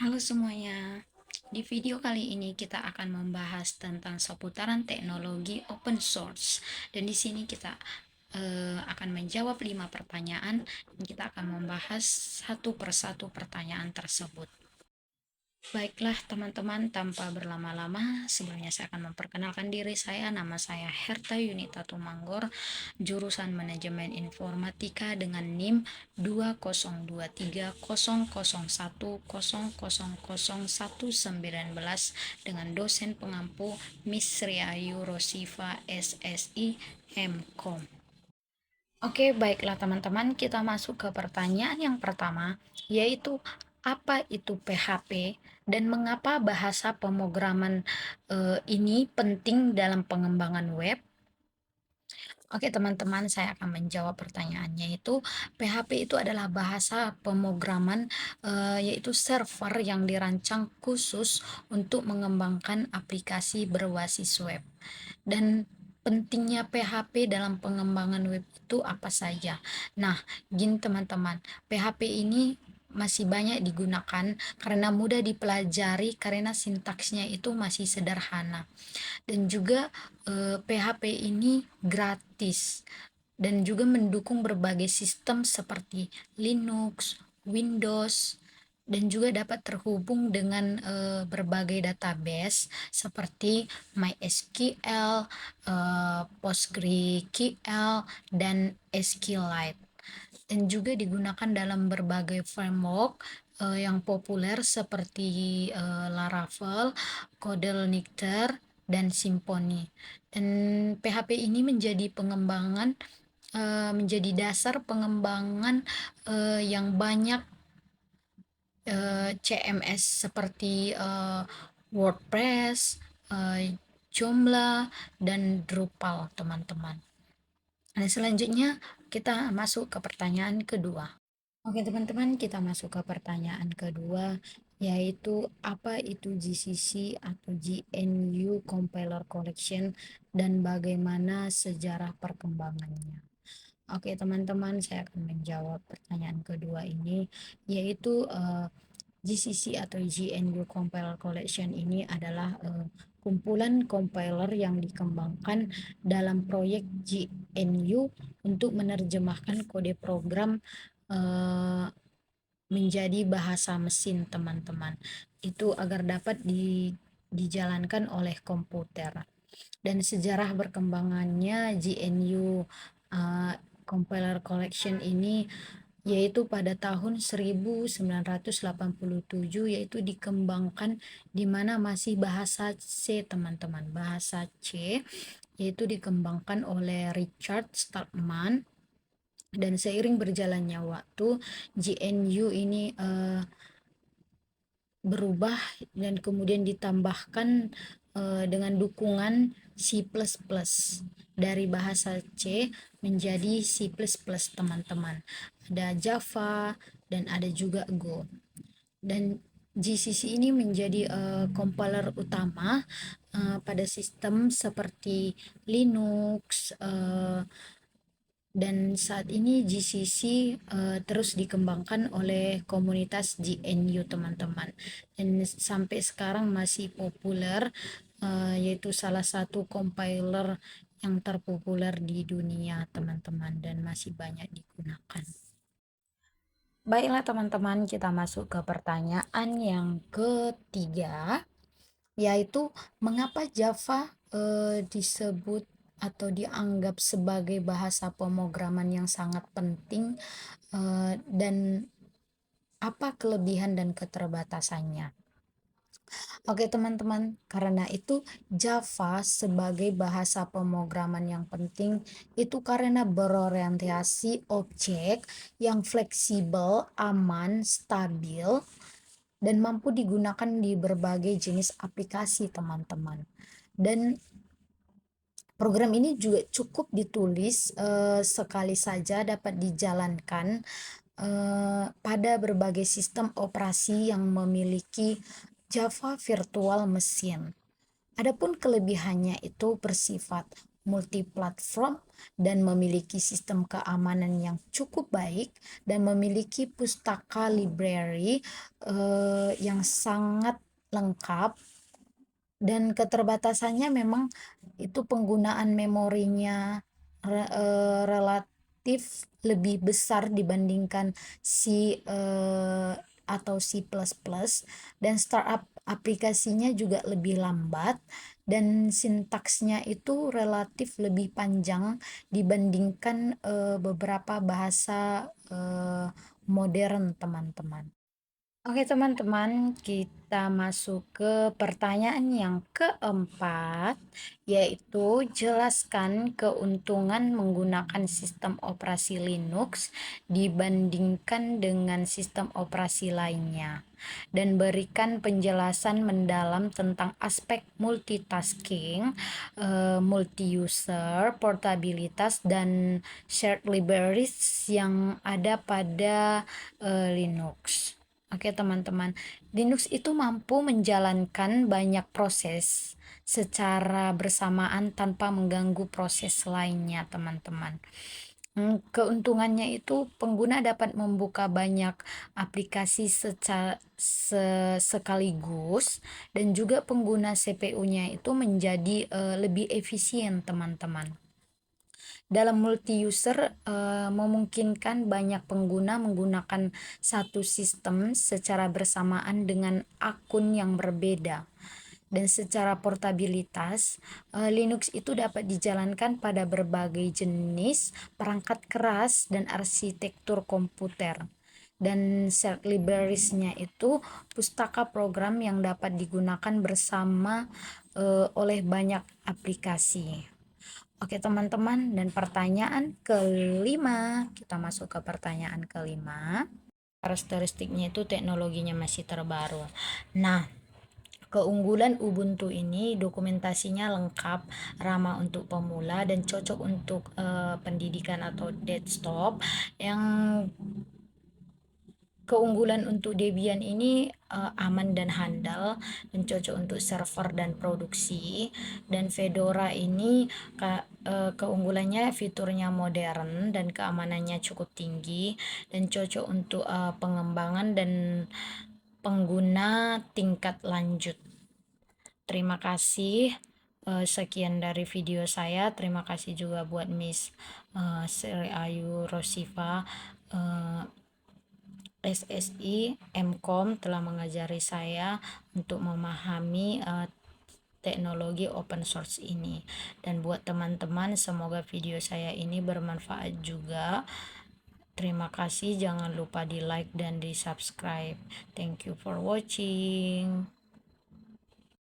Halo semuanya, di video kali ini kita akan membahas tentang seputaran teknologi open source. Dan di sini kita akan menjawab 5 pertanyaan dan kita akan membahas satu persatu pertanyaan tersebut. Baiklah teman-teman, tanpa berlama-lama, sebelumnya saya akan memperkenalkan diri saya. Nama saya Herta Yunita Tumanggor, jurusan Manajemen Informatika dengan NIM 202300100119 dengan dosen pengampu Miss Riayu Rosifa SSI MKOM. Oke, baiklah teman-teman, kita masuk ke pertanyaan yang pertama, yaitu apa itu PHP dan mengapa bahasa pemrograman ini penting dalam pengembangan web? Oke teman-teman, saya akan menjawab pertanyaannya itu. PHP itu adalah bahasa pemrograman, yaitu server yang dirancang khusus untuk mengembangkan aplikasi berbasis web. Dan pentingnya PHP dalam pengembangan web itu apa saja? Nah, gini teman-teman, PHP ini masih banyak digunakan karena mudah dipelajari, karena sintaksnya itu masih sederhana. Dan juga PHP ini gratis dan juga mendukung berbagai sistem seperti Linux, Windows, dan juga dapat terhubung dengan berbagai database seperti MySQL, PostgreSQL, dan SQLite. Dan juga digunakan dalam berbagai framework yang populer seperti Laravel, Codelnictor, dan Symfony. Dan PHP ini menjadi dasar pengembangan yang banyak CMS seperti WordPress, Joomla, dan Drupal, teman-teman. Nah, selanjutnya kita masuk ke pertanyaan kedua. Oke, teman-teman, kita masuk ke pertanyaan kedua, yaitu apa itu GCC atau GNU Compiler Collection dan bagaimana sejarah perkembangannya. Oke, teman-teman, saya akan menjawab pertanyaan kedua ini, yaitu GCC atau GNU Compiler Collection ini adalah kumpulan compiler yang dikembangkan dalam proyek GNU untuk menerjemahkan kode program menjadi bahasa mesin, teman-teman. Itu agar dapat dijalankan oleh komputer. Dan sejarah berkembangannya GNU Compiler Collection ini yaitu pada tahun 1987, yaitu dikembangkan di mana masih bahasa C, teman-teman. Bahasa C yaitu dikembangkan oleh Richard Stallman, dan seiring berjalannya waktu GNU ini berubah dan kemudian ditambahkan dengan dukungan C++ dari bahasa C menjadi C++, teman-teman. Ada Java dan ada juga Go. Dan GCC ini menjadi compiler utama pada sistem seperti Linux, dan saat ini GCC terus dikembangkan oleh komunitas GNU, teman-teman, dan sampai sekarang masih populer, yaitu salah satu compiler yang terpopuler di dunia, teman-teman, dan masih banyak digunakan. Baiklah teman-teman, kita masuk ke pertanyaan yang ketiga, yaitu mengapa Java disebut atau dianggap sebagai bahasa pemrograman yang sangat penting, dan apa kelebihan dan keterbatasannya. Oke teman-teman, karena itu Java sebagai bahasa pemrograman yang penting itu karena berorientasi objek yang fleksibel, aman, stabil, dan mampu digunakan di berbagai jenis aplikasi, teman-teman. Dan program ini juga cukup ditulis sekali saja dapat dijalankan pada berbagai sistem operasi yang memiliki Java Virtual Machine. Adapun kelebihannya itu bersifat multiplatform, dan memiliki sistem keamanan yang cukup baik, dan memiliki pustaka library yang sangat lengkap. Dan keterbatasannya memang itu penggunaan memorinya relatif lebih besar dibandingkan C atau C++, dan startup aplikasinya juga lebih lambat, dan sintaksnya itu relatif lebih panjang dibandingkan beberapa bahasa modern, teman-teman. Oke teman-teman, kita masuk ke pertanyaan yang keempat, yaitu jelaskan keuntungan menggunakan sistem operasi Linux dibandingkan dengan sistem operasi lainnya, dan berikan penjelasan mendalam tentang aspek multitasking, multi-user, portabilitas, dan shared libraries yang ada pada Linux. Oke teman-teman, Linux itu mampu menjalankan banyak proses secara bersamaan tanpa mengganggu proses lainnya, teman-teman. Keuntungannya itu pengguna dapat membuka banyak aplikasi sekaligus, dan juga pengguna CPU-nya itu menjadi lebih efisien, teman-teman. Dalam multi-user memungkinkan banyak pengguna menggunakan satu sistem secara bersamaan dengan akun yang berbeda. Dan secara portabilitas, Linux itu dapat dijalankan pada berbagai jenis perangkat keras dan arsitektur komputer. Dan shared libraries-nya itu pustaka program yang dapat digunakan bersama oleh banyak aplikasi. Oke teman-teman, dan pertanyaan kelima, kita masuk ke pertanyaan kelima. Karakteristiknya itu teknologinya masih terbaru. Nah, keunggulan Ubuntu ini dokumentasinya lengkap, ramah untuk pemula, dan cocok untuk pendidikan atau desktop. Yang keunggulan untuk Debian ini aman dan handal, dan cocok untuk server dan produksi. Dan Fedora ini keunggulannya fiturnya modern dan keamanannya cukup tinggi, dan cocok untuk pengembangan dan pengguna tingkat lanjut. Terima kasih. Sekian dari video saya. Terima kasih juga buat Miss Sri Ayu Rosifa SSI Mkom telah mengajari saya untuk memahami teknologi open source ini. Dan buat teman-teman, semoga video saya ini bermanfaat juga. Terima kasih, jangan lupa di like dan di subscribe. Thank you for watching.